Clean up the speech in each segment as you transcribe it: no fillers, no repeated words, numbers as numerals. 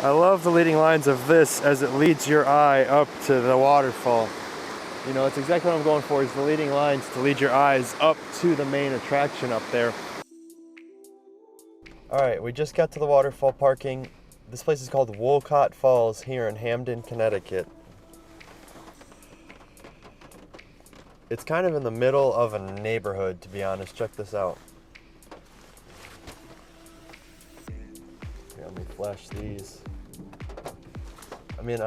I love the leading lines of this as it leads your eye up to the waterfall. You know, it's exactly what I'm going for, is the leading lines to lead your eyes up to the main attraction up there. Alright, we just got to the waterfall parking. This place is called Wolcott Falls here in Hamden, Connecticut. It's kind of in the middle of a neighborhood, to be honest. Check this out. Here, let me flash these. I mean,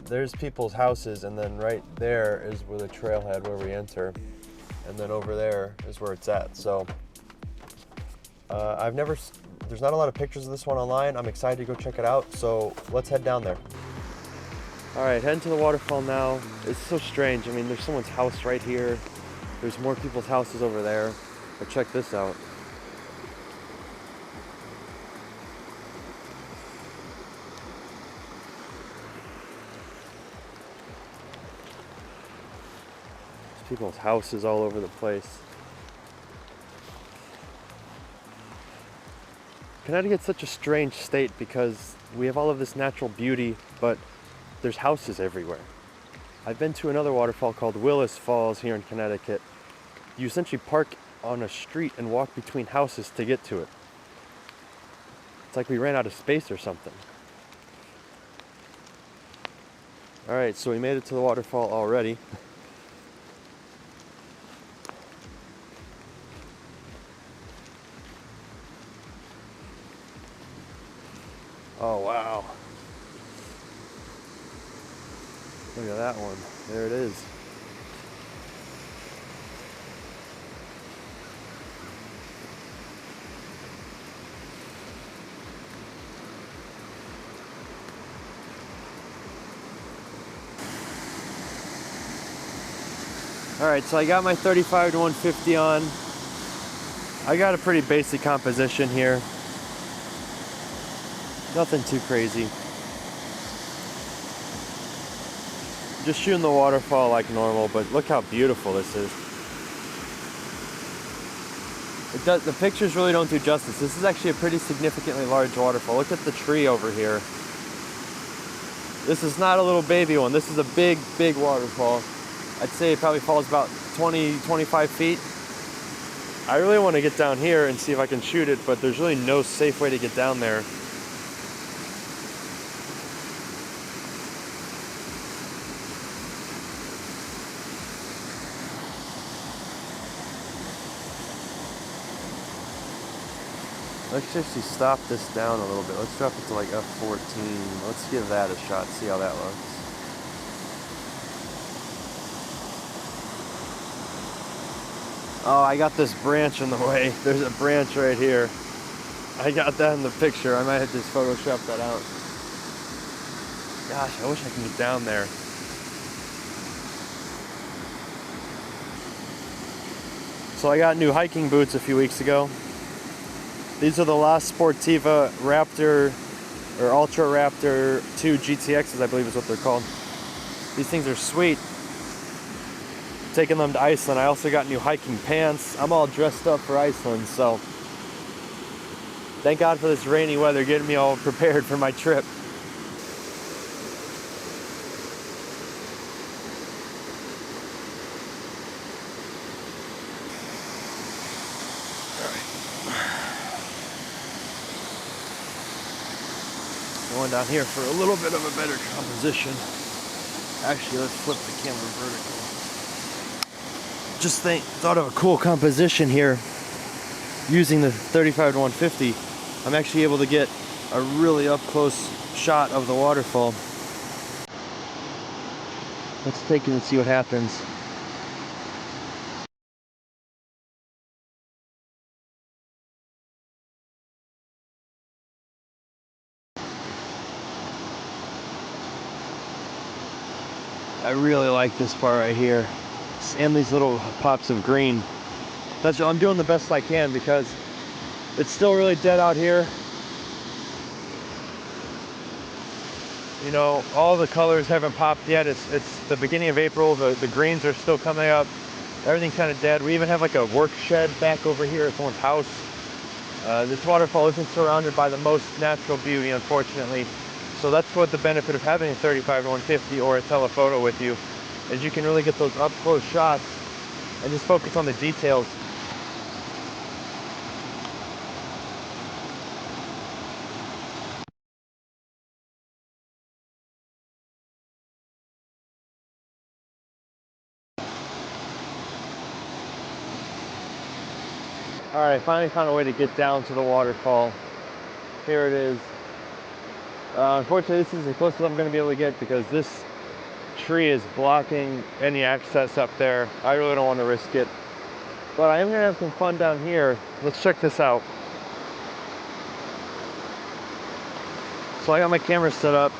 there's people's houses, and then right there is where the trailhead where we enter, and then over there is where it's at. So there's not a lot of pictures of this one online. I'm excited to go check it out, so let's head down there. All right, heading to the waterfall now. It's so strange. I mean, there's someone's house right here. There's more people's houses over there. But check this out. There's people's houses all over the place. Connecticut's such a strange state because we have all of this natural beauty, but there's houses everywhere. I've been to another waterfall called Wolcott Falls here in Connecticut. You essentially park on a street and walk between houses to get to it. It's like we ran out of space or something. All right, so we made it to the waterfall already. Oh, wow. Look at that one. There it is. Alright, so I got my 35 to 150 on. I got a pretty basic composition here. Nothing too crazy. Just shooting the waterfall like normal, but look how beautiful this is. The pictures really don't do justice. This is actually a pretty significantly large waterfall. Look at the tree over here. This is not a little baby one. This is a big, big waterfall. I'd say it probably falls about 20, 25 feet. I really want to get down here and see if I can shoot it, but there's really no safe way to get down there. Let's actually stop this down a little bit. Let's drop it to like F14. Let's give that a shot, see how that looks. Oh, I got this branch in the way. There's a branch right here. I got that in the picture. I might have just photoshopped that out. Gosh, I wish I could get down there. So I got new hiking boots a few weeks ago. These are the La Sportiva Raptor, or Ultra Raptor 2 GTXs, I believe is what they're called. These things are sweet. Taking them to Iceland. I also got new hiking pants. I'm all dressed up for Iceland, so thank God for this rainy weather, getting me all prepared for my trip. Going down here for a little bit of a better composition. Actually, let's flip the camera vertical. Just thought of a cool composition here. Using the 35 to 150, I'm actually able to get a really up close shot of the waterfall. Let's take it and see what happens. I really like this part right here, and these little pops of green. I'm doing the best I can because it's still really dead out here. You know, all the colors haven't popped yet. It's the beginning of April. The greens are still coming up. Everything's kind of dead. We even have like a work shed back over here at someone's house. This waterfall isn't surrounded by the most natural beauty, unfortunately. So that's what the benefit of having a 35 to 150 or a telephoto with you, is you can really get those up close shots and just focus on the details. All right, I finally found a way to get down to the waterfall. Here it is. Unfortunately, this is as close as I'm going to be able to get because this tree is blocking any access up there. I really don't want to risk it. But I am going to have some fun down here. Let's check this out. So I got my camera set up,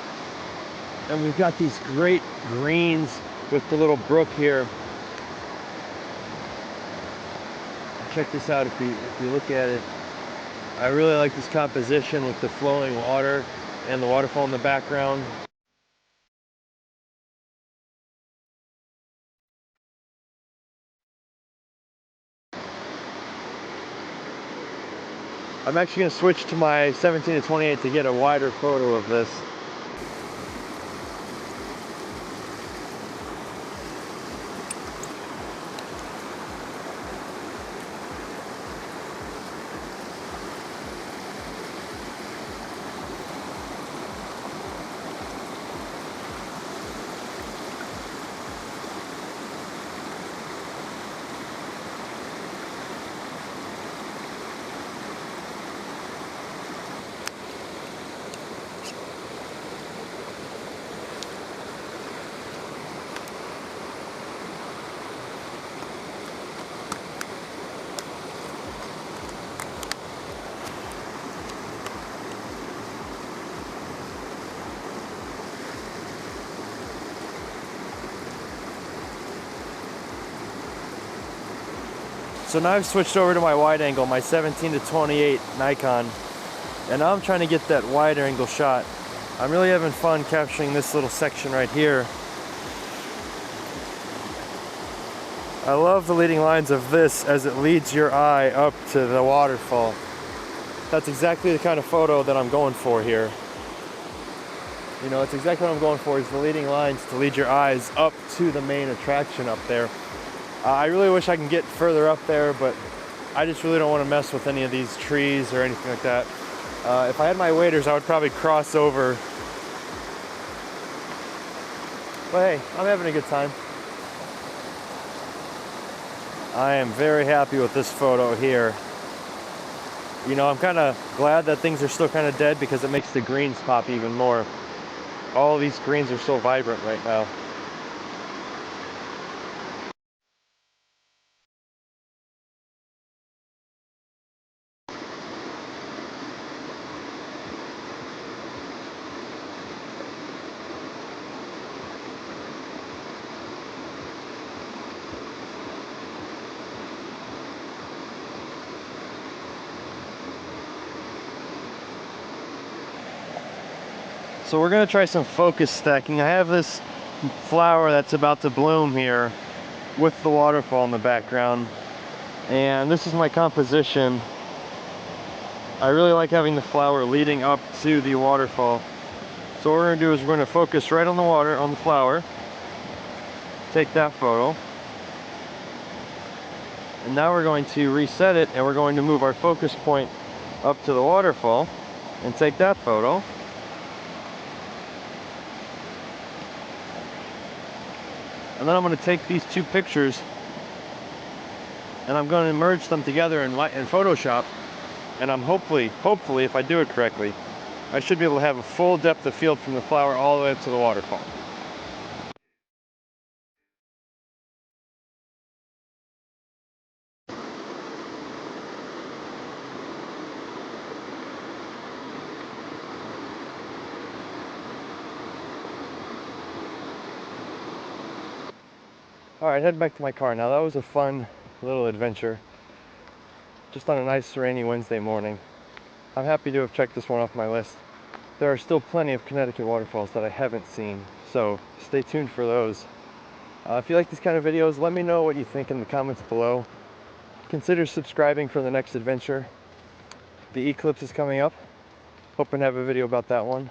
and we've got these great greens with the little brook here. Check this out. If you look at it, I really like this composition with the flowing water and the waterfall in the background. I'm actually going to switch to my 17 to 28 to get a wider photo of this. So now I've switched over to my wide angle, my 17 to 28 Nikon, and now I'm trying to get that wider angle shot. I'm really having fun capturing this little section right here. I love the leading lines of this as it leads your eye up to the waterfall. That's exactly the kind of photo that I'm going for here. You know, it's exactly what I'm going for, is the leading lines to lead your eyes up to the main attraction up there. I really wish I can get further up there, but I just really don't want to mess with any of these trees or anything like that. If I had my waders, I would probably cross over. But hey, I'm having a good time. I am very happy with this photo here. You know, I'm kind of glad that things are still kind of dead because it makes the greens pop even more. All these greens are so vibrant right now. So we're gonna try some focus stacking. I have this flower that's about to bloom here with the waterfall in the background. And this is my composition. I really like having the flower leading up to the waterfall. So what we're gonna do is we're gonna focus right on the water, on the flower. Take that photo. And now we're going to reset it and we're going to move our focus point up to the waterfall and take that photo. And then I'm going to take these two pictures and I'm going to merge them together in Photoshop. And I'm hopefully, if I do it correctly, I should be able to have a full depth of field from the flower all the way up to the waterfall. Alright, head back to my car now. That was a fun little adventure. Just on a nice rainy Wednesday morning. I'm happy to have checked this one off my list. There are still plenty of Connecticut waterfalls that I haven't seen, so stay tuned for those. If you like these kind of videos, let me know what you think in the comments below. Consider subscribing for the next adventure. The eclipse is coming up. Hoping to have a video about that one.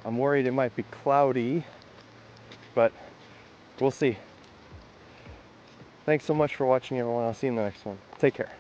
I'm worried it might be cloudy, but we'll see. Thanks so much for watching, everyone. I'll see you in the next one. Take care.